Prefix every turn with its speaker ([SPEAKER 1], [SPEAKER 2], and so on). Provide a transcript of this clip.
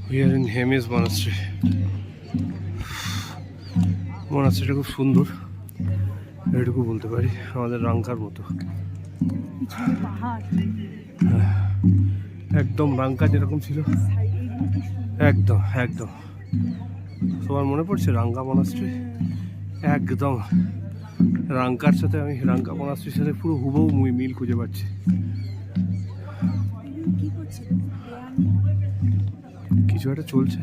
[SPEAKER 1] We are in Hemis Monastery. মনাস্ট্রিটা খুব সুন্দর, এটুকু বলতে পারি। আমাদের রাঙ্কার মতো, একদম রাঙ্কা যেরকম ছিল একদম একদম। তোমার মনে পড়ছে রাঙ্কা মনাস্ট্রি? একদম রাঙ্কার সাথে, আমি রাঙ্কা মনাস্ট্রির সাথে পুরো হুবহু মিল খুঁজে পাচ্ছি। কিছু একটা চলছে।